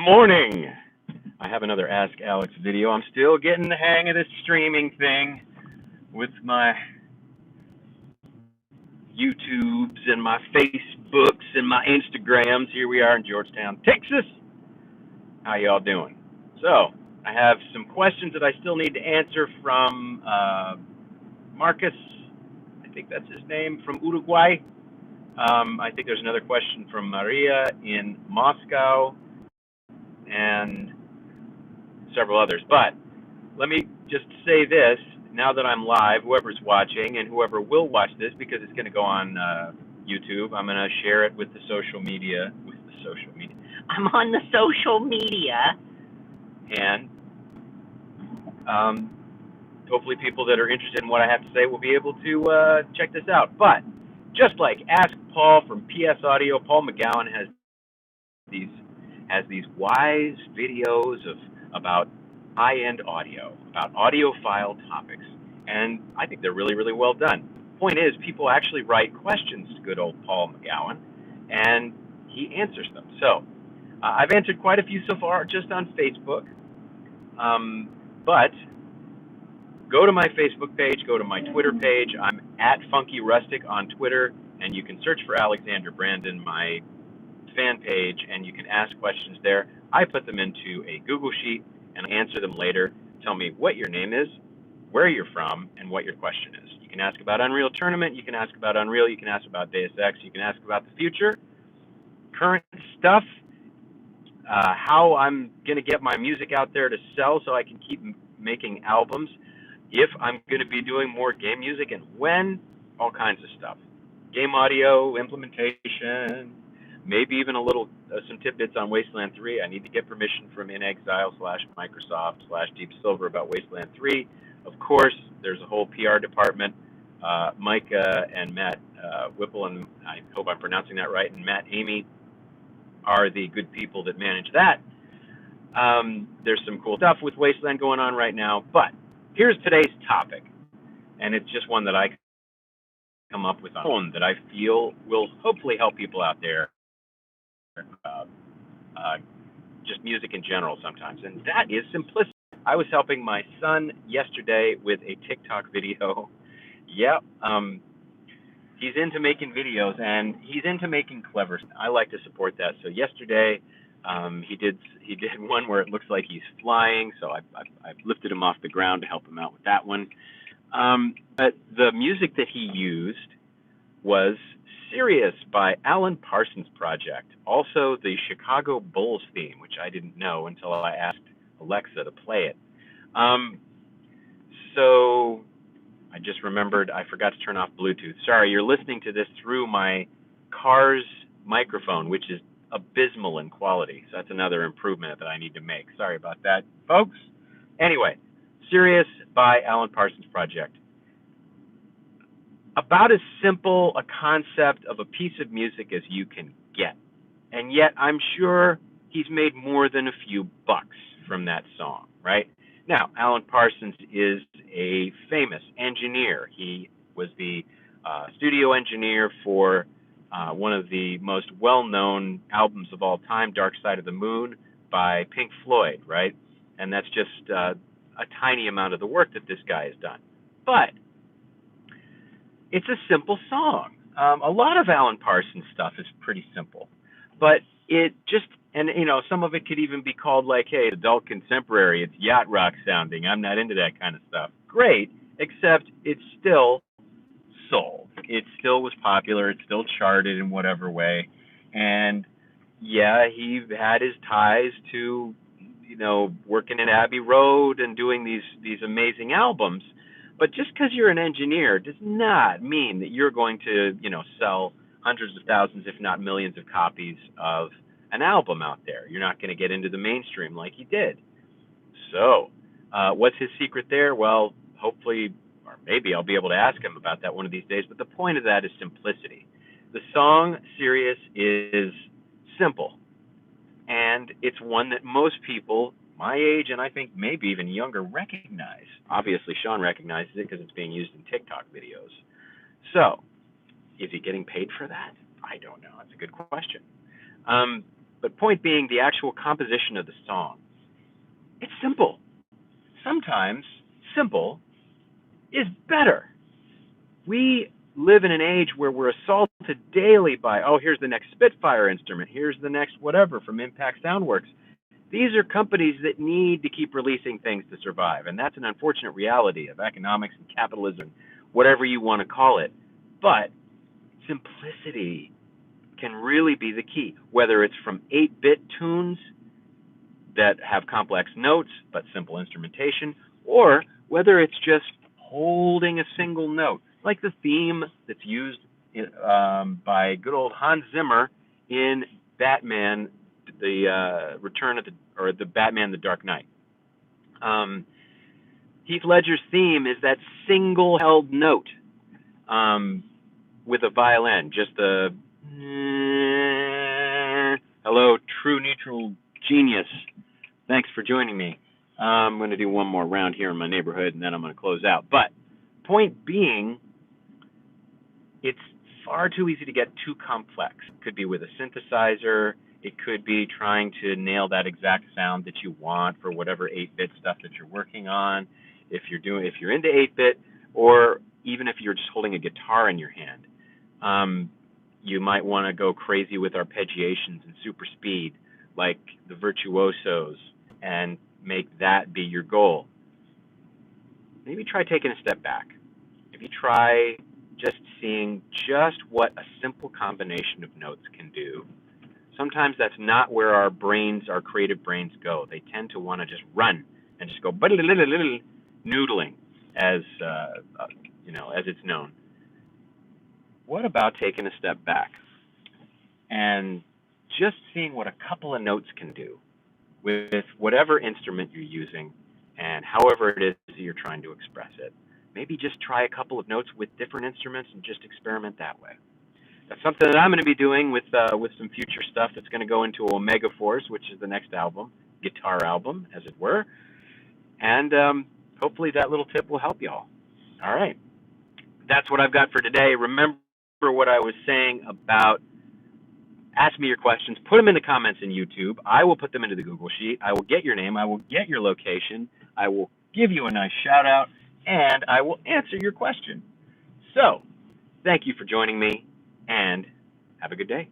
morning. I have another Ask Alex video. I'm still getting the hang of this streaming thing with my YouTubes and my Facebooks and my Instagrams. Here we are in Georgetown, Texas. How y'all doing? So, I have some questions that I still need to answer from Marcus. I think that's his name, from Uruguay. I think there's another question from Maria in Moscow and several others. But let me just say this, now that I'm live, whoever's watching and whoever will watch this, because it's going to go on YouTube, I'm going to share it with the social media. I'm on the social media. And hopefully people that are interested in what I have to say will be able to check this out. But just like Ask Paul from PS Audio, Paul McGowan has these wise videos about high-end audio, about audiophile topics, and I think they're really, really well done. Point is, people actually write questions to good old Paul McGowan, and he answers them. So I've answered quite a few so far just on Facebook, but go to my Facebook page, go to my Twitter page. I'm at Funky Rustic on Twitter, and you can search for Alexander Brandon, my fan page, and you can ask questions there. I put them into a Google Sheet and answer them later. Tell me what your name is, where you're from, and what your question is. You can ask about Unreal Tournament, you can ask about Unreal, you can ask about Deus Ex, you can ask about the future, current stuff, how I'm going to get my music out there to sell so I can keep making albums, if I'm going to be doing more game music and when, all kinds of stuff. Game audio, implementation, maybe even a little, some tidbits on Wasteland 3. I need to get permission from InXile/Microsoft/Deep Silver about Wasteland 3. Of course, there's a whole PR department. Mike and Matt Whipple, and I hope I'm pronouncing that right, and Matt Amy are the good people that manage that. There's some cool stuff with Wasteland going on right now, but here's today's topic, and it's just one that I come up with on my own that I feel will hopefully help people out there about just music in general sometimes, and that is simplicity. I was helping my son yesterday with a TikTok video. Yep, he's into making videos, and he's into making clever stuff. I like to support that. So yesterday, he did one where it looks like he's flying, so I lifted him off the ground to help him out with that one. But the music that he used was Sirius by Alan Parsons Project, also the Chicago Bulls theme, which I didn't know until I asked Alexa to play it. So I just remembered I forgot to turn off Bluetooth. Sorry, you're listening to this through my car's microphone, which is abysmal in quality. So that's another improvement that I need to make. Sorry about that, folks. Anyway, Sirius by Alan Parsons Project. About as simple a concept of a piece of music as you can get. And yet I'm sure he's made more than a few bucks from that song, right? Now, Alan Parsons is a famous engineer. He was the studio engineer for one of the most well-known albums of all time, Dark Side of the Moon by Pink Floyd, right? And that's just a tiny amount of the work that this guy has done. But it's a simple song. A lot of Alan Parsons stuff is pretty simple, but it just, and you know, some of it could even be called like, hey, adult contemporary, it's yacht rock sounding. I'm not into that kind of stuff. Great, except it's still sold. It still was popular. It still charted in whatever way. And yeah, he had his ties to, you know, working at Abbey Road and doing these amazing albums. But just because you're an engineer does not mean that you're going to, you know, sell hundreds of thousands, if not millions of copies of an album out there. You're not going to get into the mainstream like he did. So what's his secret there? Well, hopefully, or maybe I'll be able to ask him about that one of these days. But the point of that is simplicity. The song Sirius is simple, and it's one that most people my age, and I think maybe even younger, recognize. Obviously, Sean recognizes it because it's being used in TikTok videos. So, is he getting paid for that? I don't know. That's a good question. But point being, the actual composition of the song, it's simple. Sometimes simple is better. We live in an age where we're assaulted daily by, oh, here's the next Spitfire instrument, here's the next whatever from Impact Soundworks. These are companies that need to keep releasing things to survive, and that's an unfortunate reality of economics and capitalism, whatever you want to call it. But simplicity can really be the key, whether it's from 8-bit tunes that have complex notes but simple instrumentation, or whether it's just holding a single note, like the theme that's used by good old Hans Zimmer in Batman, the Return of the Batman: The Dark Knight. Heath Ledger's theme is that single held note with a violin, just the hello, true neutral genius. Thanks for joining me. I'm going to do one more round here in my neighborhood, and then I'm going to close out. But point being, it's far too easy to get too complex. It could be with a synthesizer. It could be trying to nail that exact sound that you want for whatever 8-bit stuff that you're working on. If you're into 8-bit, or even if you're just holding a guitar in your hand, you might want to go crazy with arpeggiations and super speed, like the virtuosos, and make that be your goal. Maybe try taking a step back. Maybe try just seeing just what a simple combination of notes can do. Sometimes that's not where our creative brains go. They tend to want to just run and just go noodling, as as it's known. What about taking a step back and just seeing what a couple of notes can do with whatever instrument you're using and however it is that you're trying to express it? Maybe just try a couple of notes with different instruments and just experiment that way. That's something that I'm going to be doing with some future stuff that's going to go into Omega Force, which is the next album, guitar album, as it were. And hopefully that little tip will help y'all. All right. That's what I've got for today. Remember what I was saying about ask me your questions. Put them in the comments in YouTube. I will put them into the Google Sheet. I will get your name. I will get your location. I will give you a nice shout out, and I will answer your question. So, thank you for joining me, and have a good day.